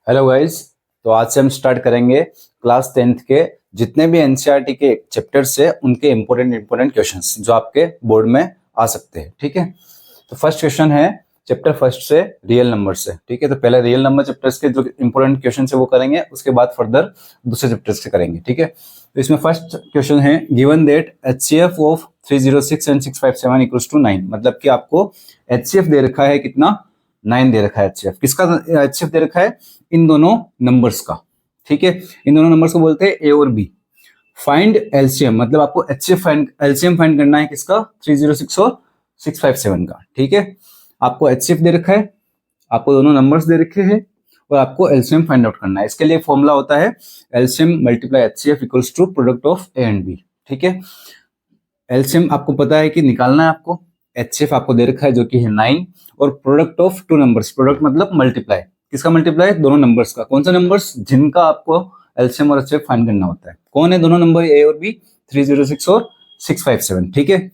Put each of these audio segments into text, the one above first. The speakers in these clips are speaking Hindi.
Hello guys. तो आज से हम स्टार्ट करेंगे क्लास 10th के जितने भी एनसीईआरटी के चैप्टर्स है उनके इंपॉर्टेंट क्वेश्चंस जो आपके बोर्ड में आ सकते हैं। ठीक है, तो फर्स्ट क्वेश्चन है चैप्टर फर्स्ट से रियल नंबर से। ठीक है, तो पहले रियल नंबर चैप्टर्स के जो इंपॉर्टेंट क्वेश्चन है वो करेंगे, उसके बाद फर्दर दूसरे चैप्टर्स के करेंगे। ठीक है, तो इसमें फर्स्ट क्वेश्चन है given that HCF of 306 and 657 equals to 9। मतलब कि आपको एचसीएफ दे रखा है कितना, 9 दे रखा है। एचसीएफ किसका एचसीएफ दे रखा है, इन दोनों नंबर्स का। ठीक है, इन दोनों नंबर्स को बोलते हैं ए और बी। फाइंड एलसीएम, मतलब आपको एलसीएम फाइंड करना है किसका, 306 और 657 का। ठीक है, आपको एचसीएफ दे रखा है, आपको दोनों नंबर्स दे रखे हैं और आपको एलसीएम फाइंड आउट करना है। इसके लिए फॉर्मूला होता है LCM multiply HCF equals to product of A and B. ठीक है, एलसीएम आपको पता है कि निकालना है आपको, एचसीएफ आपको दे रखा है जो कि है 9 और product of two numbers, product मतलब मल्टीप्लाई, किसका मल्टीप्लाई, दोनों नंबर्स का। कौन सा नंबर्स, जिनका आपको एलसीएम और एचसीएफ फाइंड करना होता है। कौन है दोनों नंबर, ए और बी, 306 और 657। ठीक है,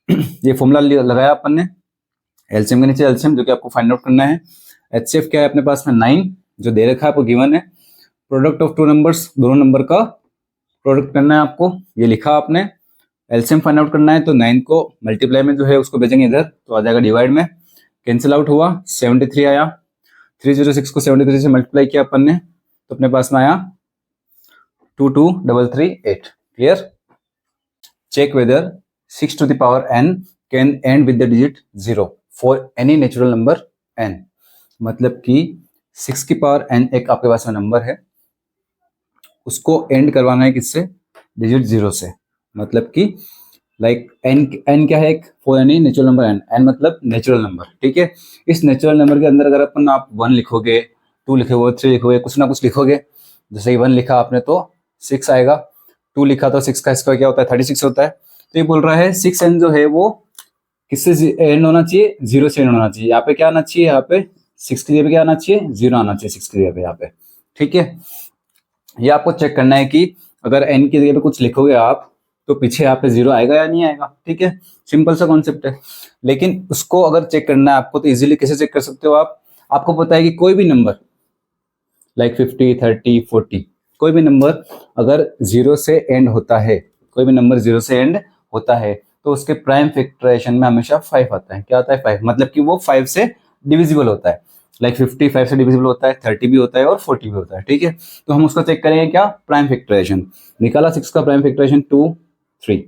ये फॉर्मूला लगाया अपन ने, एलसीएम के नीचे एलसीएम जो कि आपको फाइंड आउट करना है। एचसीएफ क्या है अपने पास में 9 जो दे रखा है आपको, गिवन है। प्रोडक्ट ऑफ टू नंबर्स, दोनों नंबर का प्रोडक्ट करना है आपको, ये लिखा आपने। एलसीएम फाइंड आउट करना है तो 9 को मल्टीप्लाई में जो है उसको भेजेंगे इधर, तो आ जाएगा डिवाइड में, कैंसिल आउट हुआ, 73 आया। 306 को 73 से मल्टीप्लाई किया अपन ने तो अपने पास में आया 22338। Clear, check whether 6 to the power n can end with the digit 0 for any natural number n। मतलब कि 6 की पावर n एक आपके पास में नंबर है, उसको एंड करवाना है किससे, डिजिट 0 से। मतलब कि लाइक n क्या है, एक for any natural number n मतलब नेचुरल नंबर। ठीक है, इस नेचुरल नंबर के अंदर अगर अपन आप 1 लिखोगे, 2 लिखोगे, 3 लिखोगे, कुछ ना कुछ लिखोगे, जैसे कि 1 लिखा आपने तो 6 आएगा, 2 लिखा तो 6 का स्क्वायर क्या होता है, 36 होता है। तो ये बोल रहा है 6n जो है वो किससे एंड होना चाहिए, 0 से एंड होना चाहिए। यहाँ पे क्या आना चाहिए, यहाँ पे 6 की जगह पे क्या आना चाहिए, 0 आना चाहिए 6 की जगह पे यहाँ पे। ठीक है, ये आपको चेक करना है कि अगर n की जगह पे कुछ लिखोगे आप तो पीछे यहाँ पे 0 आएगा या नहीं आएगा। ठीक है, सिंपल सा कॉन्सेप्ट है। लेकिन उसको अगर चेक करना है आपको तो इजीली कैसे चेक कर सकते हो आप, आपको पता है कि कोई भी नंबर लाइक 50, 30, 40, कोई भी नंबर अगर 0 से एंड होता है, कोई भी नंबर 0 से एंड होता है तो उसके प्राइम फैक्टराइजेशन में हमेशा 5 आता है। क्या आता है, 5, मतलब कि वो 5 से डिविजिबल होता है। लाइक 50 5 से डिविजिबल होता है, 30 भी होता है और 40 भी होता है। ठीक है, तो हम उसको चेक करेंगे क्या, प्राइम फैक्टराइजेशन निकाला, 6 का प्राइम फैक्टराइजेशन 2 3,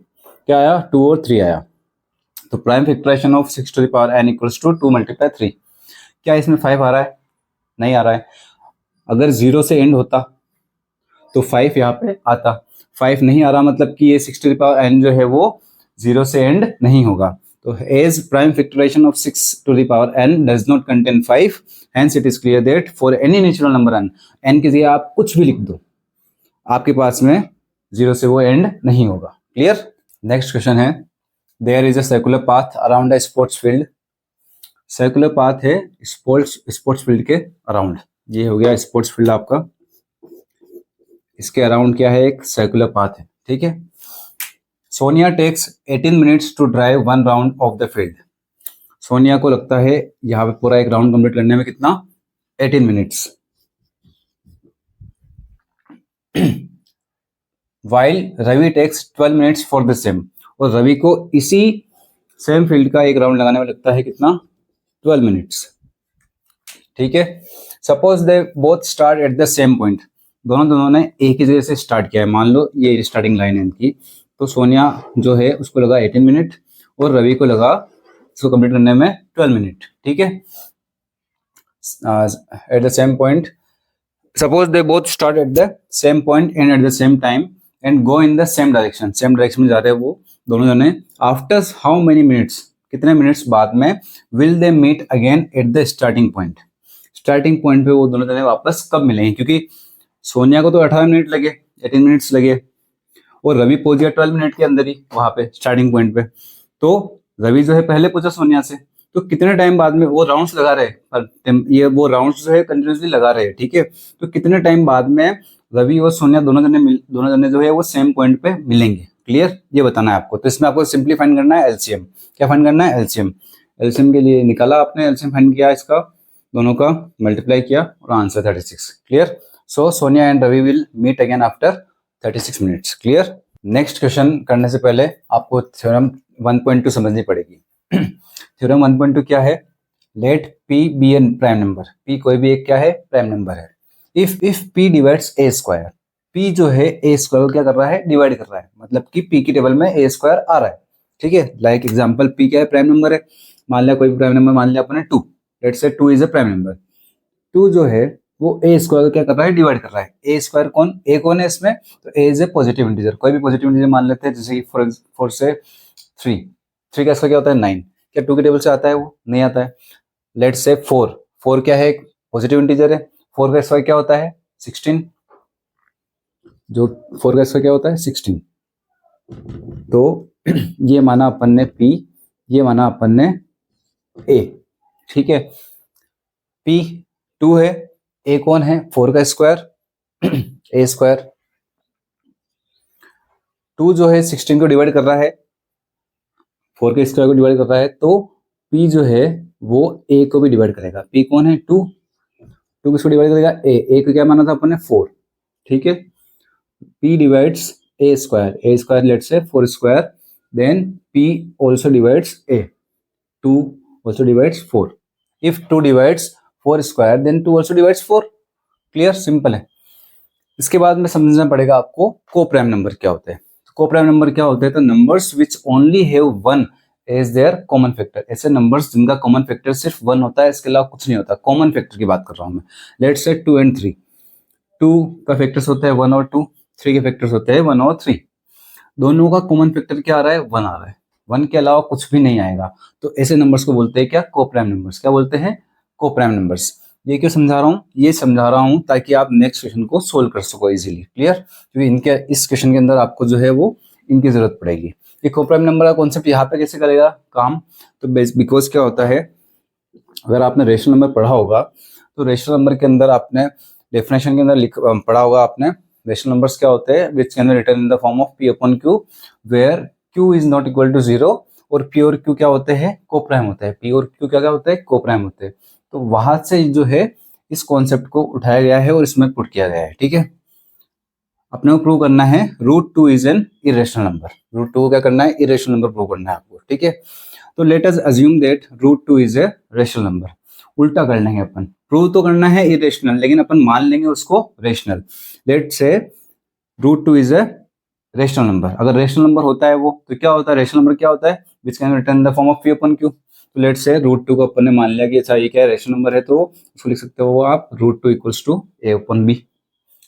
क्या आया, 2 और 3 आया। तो prime factorisation of 6 to the power n equals to 2 multiply 3। क्या इसमें 5 आ रहा है, नहीं आ रहा है। अगर 0 से एंड होता तो 5 यहाँ पे आता, 5 नहीं आ रहा, मतलब कि ये 6 to the power n जो है वो 0 से एंड नहीं होगा। तो as prime factorisation of 6 to the power n does not contain 5, hence it is clear that for any natural number n की जगह आप कुछ भी लिख दो, आपके पास में 0 से वो एंड नहीं होगा। क्लियर, नेक्स्ट क्वेश्चन है there is a circular path around a sports field. Circular path है स्पोर्ट्स फील्ड के अराउंड, ये हो गया स्पोर्ट्स फील्ड आपका, इसके अराउंड क्या है, एक सर्कुलर पाथ है। ठीक है, Sonia takes 18 minutes to drive 1 round of the field. Sonia को लगता है यहाँ पे पूरा एक राउंड कंप्लीट करने में कितना, 18 minutes. While Ravi takes 12 minutes for the same, और रवि को इसी सेम फील्ड का एक राउंड लगाने में लगता है कितना, 12 मिनट्स। ठीक है, suppose they both start at the same point, दोनों ने एक ही जगह से स्टार्ट किया है। मान लो ये स्टार्टिंग लाइन है इनकी, तो सोनिया जो है उसको लगा 18 मिनट और रवि को लगा इसको कंप्लीट करने में 12 मिनट। ठीक है, at the same point, suppose they both start at the same point and at the same time and go in the same direction, same direction में जा रहे हैं वो दोनों जने। आफ्टर हाउ मेनी मिनट्स, कितने मिनट्स बाद में, will they meet again at the starting point, starting point पे वो दोनों जने वापस कब मिलेंगे। क्योंकि सोनिया को तो 18 मिनट लगे, 18 मिनट्स लगे, और रवि पहुंच गया 12 मिनट के अंदर ही वहां पे स्टार्टिंग पॉइंट पे। तो रवि जो है पहले पूछा सोनिया से, तो कितने टाइम बाद में, वो राउंड्स लगा रहे हैं, ये वो राउंड्स जो है कंटिन्यूसली लगा रहे हैं। ठीक है, तो कितने टाइम बाद में रवि और सोनिया दोनों जने जो है वो सेम पॉइंट पे मिलेंगे। क्लियर, ये बताना है आपको। तो इसमें आपको सिंपली फाइंड करना है एलसीएम। क्या फाइंड करना है, एलसीएम। एलसीएम के लिए निकाला आपने, एलसीएम फाइंड किया इसका, दोनों का मल्टीप्लाई किया और answer 36। Clear? So Sonia and Ravi will meet again after 36 minutes. Clear? Next question करने से पहले आपको थ्योरम 1.2 समझनी पड़ेगी। थ्योरम 1.2 क्या है? Let P be an prime number. P कोई भी एक क्या है? प्राइम नंबर है। If P divides a square, P जो है a स्क्वायर को क्या कर रहा है? डिवाइड कर रहा है, मतलब कि P की टेबल में a स्क्वायर आ रहा है। ठीक है, लाइक एग्जांपल P क्या है? प्राइम नंबर है। मान लिया कोई प्राइम नंबर, मान लिया अपने 2, let's say 2 is a prime number. 2 जो है वो a स्क्वायर को क्या कर रहा है? डिवाइड कर रहा है। a स्क्वायर कौन? a कौन है इसमें? तो a is a positive integer, कोई भी पॉजिटिव इंटीजर मान लेते हैं, जैसे कि फोर से 3, 3 का स्क्वायर क्या होता है? 9। क्या 2 की टेबल से आता है? वो नहीं आता है। लेट्स से 4, 4 क्या है? एक पॉजिटिव इंटीजर है। 4 का स्क्वायर क्या होता है? 16। जो 4 का स्क्वायर क्या होता है? 16। तो ये माना अपन ने P, ये माना अपन ने A। ठीक है, P 2 है, A कौन है? 4 का स्क्वायर, A स्क्वायर। 2 जो है 16 को डिवाइड कर रहा है, 4 के स्क्वायर को डिवाइड कर रहा है, तो P जो है वो A को भी डिवाइड करेगा। P कौन है? 2, 2 किसको डिवाइड करेगा? A को क्या माना था अपन ने? 4। ठीक है, P divides a square, a square let's say 4 square, then P also divides a, 2 also divides 4। if 2 divides 4 square then 2 also divides 4। Clear? Simple है। इसके बाद में समझना पड़ेगा आपको को प्राइम नंबर क्या होते हैं। को प्राइम नंबर क्या होते हैं? तो numbers which only have 1 as their common factor. ऐसे नंबर्स जिनका कॉमन फैक्टर सिर्फ 1 होता है, इसके अलावा कुछ नहीं होता। कॉमन फैक्टर की बात कर रहा हूं मैं। लेट्स से 2 एंड 3, 2 का फैक्टर्स होता है 1 और 2, 3 के फैक्टर्स होते हैं 1 और 3। दोनों का कॉमन फैक्टर क्या आ रहा है? 1 आ रहा है। 1 के अलावा कुछ भी नहीं आएगा। तो ऐसे नंबर्स को बोलते हैं क्या? को प्राइम नंबर्स। क्या बोलते हैं? को प्राइम नंबर्स। ये क्यों समझा रहा हूँ? ये समझा रहा हूँ ताकि आप नेक्स्ट क्वेश्चन को सोल्व कर सको इजीली। क्लियर? क्योंकि इनके इस क्वेश्चन के अंदर आपको जो है वो इनकी जरूरत पड़ेगी। ये को प्राइम नंबर का कॉन्सेप्ट यहाँ पे कैसे करेगा काम? तो बिकॉज क्या होता है, अगर आपने रेशनल नंबर पढ़ा होगा तो रेशनल नंबर के अंदर आपने डेफिनेशन के अंदर पढ़ा होगा आपने, रेशनल नंबर्स क्या होते हैं? Which can be written in the form of P upon Q, where Q is not equal to 0। और P और Q क्या होते हैं? को प्राइम होते हैं। P और Q क्या क्या होते हैं? को प्राइम होते हैं। तो वहां से जो है इस कॉन्सेप्ट को उठाया गया है और इसमें पुट किया गया है। ठीक है, अपने को प्रूव करना है √2 इज एन इरेशनल नंबर। √2 को क्या करना है? इरेशनल नंबर प्रूव करना है आपको। ठीक है, तो let us assume that √2 is a rational number. उल्टा कर लेंगे अपन, प्रूव तो करना है इरेशनल, लेकिन अपन मान लेंगे उसको रेशनल। लेट से √2 इज ए रेशनल नंबर। अगर रेशनल नंबर होता है वो, तो क्या होता है? रेशनल नंबर क्या होता है? Which can return in the form of P upon Q। तो लेट से √2 को अपन ने मान लिया कि अच्छा ये क्या है? रेशनल नंबर है, तो उसको लिख सकते हो आप √2 equals to A upon B।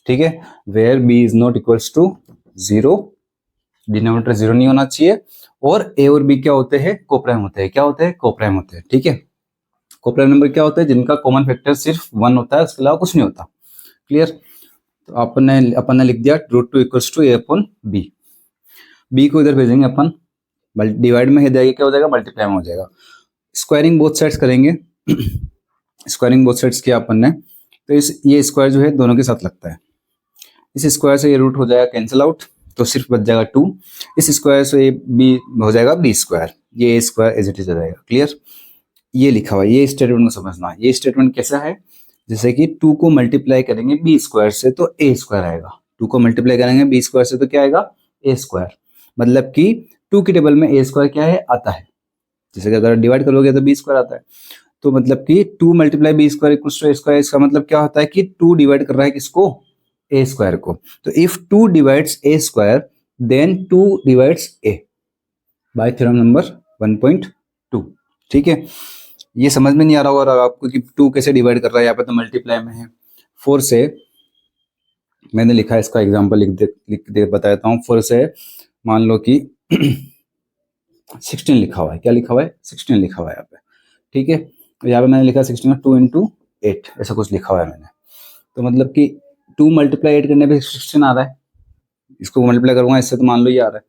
ठीक है, where B is not equals to 0, denominator 0 नहीं होना चाहिए। और A और B क्या होते हैं? को प्राइम होते हैं। क्या होते हैं? को प्राइम होते हैं। ठीक है, को प्राइम नंबर क्या होता है? जिनका कॉमन फैक्टर सिर्फ 1 होता है, उसके अलावा कुछ नहीं होता। क्लियर? तो अपन ने लिख दिया √2 equals to A upon B। B को इधर भेजेंगे अपन, डिवाइड में क्या हो जाएगा? मल्टीप्लाई में हो जाएगा। स्क्वायरिंग बोथ साइड्स करेंगे। स्क्वायरिंग बोथ साइड्स किया अपन ने, तो ये स्क्वायर जो है दोनों के साथ लगता है। इस स्क्वायर से ये रूट हो जाएगा कैंसिल आउट, तो सिर्फ बच जाएगा 2। इस स्क्वायर से ये B हो जाएगा B स्क्वायर, ये A square as it is हो जाएगा। क्लियर? ये लिखा हुआ है, ये स्टेटमेंट को समझना। ये स्टेटमेंट कैसा है? जैसे कि 2 को मल्टीप्लाई करेंगे B स्क्वायर से तो A स्क्वायर आएगा। 2 को मल्टीप्लाई करेंगे B स्क्वायर से तो क्या आएगा? A square. मतलब कि 2 की टेबल में A स्क्वायर क्या है? आता है। जैसे कि अगर डिवाइड करोगे तो B स्क्वायर आता है। तो मतलब कि 2 multiply B square equals to A square. इसका मतलब क्या होता है कि 2 डिवाइड कर रहा है किसको? A स्क्वायर को। तो if 2 divides A square then 2 divides A by theorem number 1.2। ठीक है, ये समझ में नहीं आ रहा होगा आपको कि 2 कैसे डिवाइड कर रहा है। यहाँ पे तो मल्टीप्लाई में है। 4 से मैंने लिखा है, इसका एग्जांपल लिख दे बताता हूँ। 4 से मान लो कि 16 लिखा हुआ है। क्या लिखा हुआ है? 16 लिखा हुआ है यहाँ पे। ठीक है, तो यहाँ पे मैंने लिखा 16 2 इंटू 8 ऐसा कुछ लिखा हुआ है मैंने। तो मतलब कि 2 मल्टीप्लाई 8 करने पे 16 आ रहा है। इसको मल्टीप्लाई करूंगा इससे तो मान लो ये आ रहा है।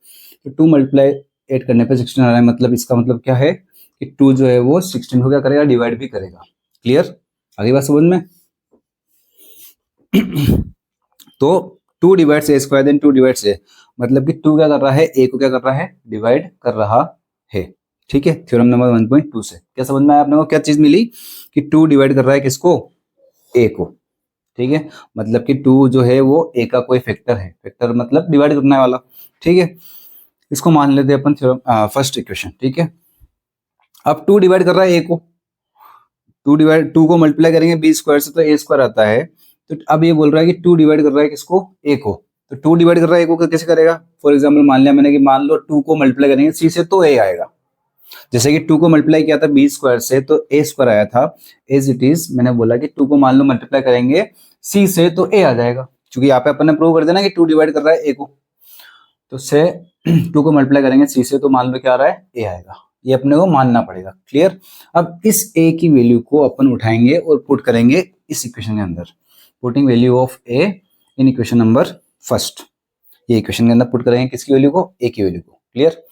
तो 2 मल्टीप्लाई 8 करने पे 16 आ रहा है। मतलब इसका मतलब क्या है कि 2 जो है वो 16 को क्या करेगा? डिवाइड भी करेगा। क्लियर? आगे बात समझ में? तो 2 divides A square then 2 divides A, मतलब कि 2 क्या कर रहा है? A को क्या कर रहा है? डिवाइड कर रहा है। ठीक है, थ्योरम नंबर 1.2 से क्या समझ में आया आपने को? क्या चीज मिली कि 2 डिवाइड कर रहा है किसको? ए को। ठीक है, मतलब कि 2 जो है वो ए का कोई फैक्टर है, फैक्टर मतलब डिवाइड करने वाला। ठीक है, इसको मान लेते हैं अपन थ्योरम फर्स्ट इक्वेशन। ठीक है, अब 2 डिवाइड कर रहा है ए को, 2 को मल्टीप्लाई करेंगे बी स्क्वायर से तो ए स्क्वायर आता है। तो अब ये बोल रहा है कि 2 डिवाइड कर रहा है किसको? ए को। तो 2 डिवाइड कर रहा है ए को, कैसे करेगा? फॉर एग्जाम्पल मान लिया मैंने कि मान लो 2 को मल्टीप्लाई करेंगे सी से तो ए आएगा। जैसे कि 2 को मल्टीप्लाई किया था बी स्क्वायर से तो ए स्क्वायर आया था। एज इट इज मैंने बोला कि 2 को मान लो मल्टीप्लाई करेंगे सी से तो ए आ जाएगा, क्योंकि यहाँ पे अपन ने प्रूव कर देना कि 2 डिवाइड कर रहा है ए को। तो से 2 को मल्टीप्लाई करेंगे सी से तो मान लो क्या आ रहा है? ए आएगा। ये अपने को मानना पड़ेगा। क्लियर? अब इस ए की वैल्यू को अपन उठाएंगे और पुट करेंगे इस इक्वेशन के अंदर। Putting value of A in equation number first. ये इक्वेशन के अंदर पुट करेंगे किसकी वैल्यू को? ए की वैल्यू को। क्लियर?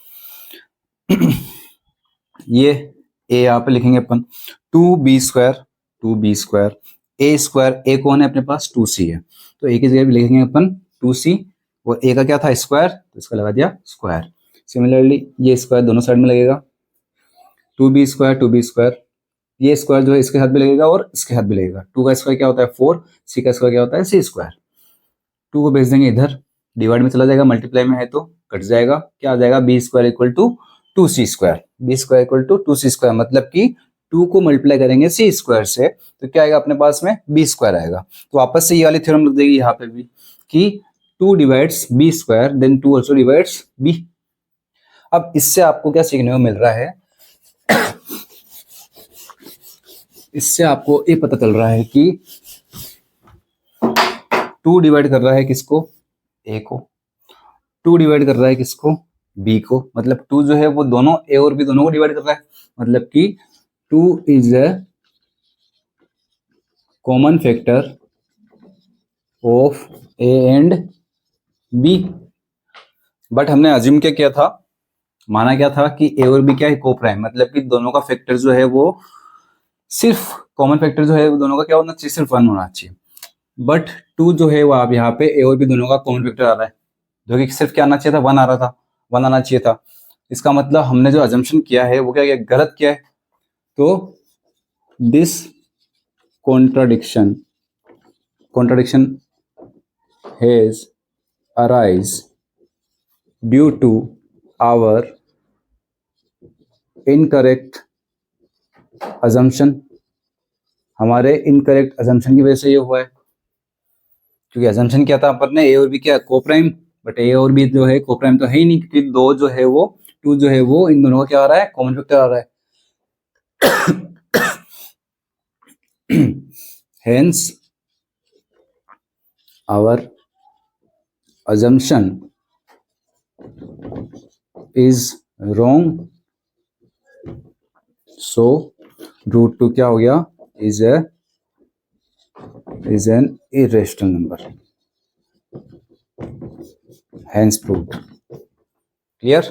ये ए यहाँ पे लिखेंगे अपन 2b² ए स्क्वायर। ए कौन है अपने पास? 2c है, तो ए की जगह भी लिखेंगे अपन 2c, और ए का क्या था? स्क्वायर, तो इसका लगा दिया स्क्वायर। सिमिलरली ये स्क्वायर दोनों साइड में लगेगा, 2b², ये स्क्वायर जो है इसके साथ भी लगेगा और इसके साथ भी लगेगा। 2 का स्क्वायर क्या होता है? 4, सी का स्क्वायर क्या होता है? सी स्क्वायर। 2 को भेज देंगे इधर, डिवाइड में चला जाएगा, मल्टीप्लाई में है तो कट जाएगा। क्या आ जाएगा? b² equal to 2c²। b² equal to 2c², मतलब कि 2 को मल्टीप्लाई करेंगे सी स्क्वायर से तो क्या आएगा अपने पास में? b² आएगा। तो वापस से ये वाली थ्योरम लग जाएगी यहाँ पे भी कि 2 divides b² then 2 also divides b। अब इससे आपको क्या सीखने को मिल रहा है? इससे आपको ये पता चल रहा है कि 2 डिवाइड कर रहा है किसको? ए को। 2 डिवाइड कर रहा है किसको? बी को। मतलब 2 जो है वो दोनों ए और बी दोनों को डिवाइड कर रहा है, मतलब कि 2 is a common factor of A and b. But हमने अज्यूम क्या किया था? माना क्या था कि ए और बी क्या है? को प्राइम, मतलब कि दोनों का फैक्टर जो है वो सिर्फ कॉमन फैक्टर जो है वो दोनों का क्या होना चाहिए? सिर्फ 1 होना चाहिए। बट 2 जो है वो आप यहाँ पे ए और बी दोनों का कॉमन फैक्टर आ रहा है, जो कि सिर्फ क्या आना चाहिए था? 1 आ रहा था, 1 आना चाहिए था। इसका मतलब हमने जो अजम्पशन किया है वो क्या किया? गलत किया है। तो this contradiction has arise due to our incorrect assumption। हमारे इनकरेक्ट अजम्पशन की वजह से ये हुआ है, क्योंकि अजम्पशन क्या था अपन ने? ए और बी क्या? को प्राइम। बट ए और बी जो है को प्राइम तो है ही नहीं, क्योंकि 2 जो है वो 2 जो है वो इन दोनों का क्या आ रहा है? कॉमन फैक्टर आ रहा है। Hence, our assumption is wrong. So, √2 क्या हो गया? is an irrational number. Hence proved. Clear?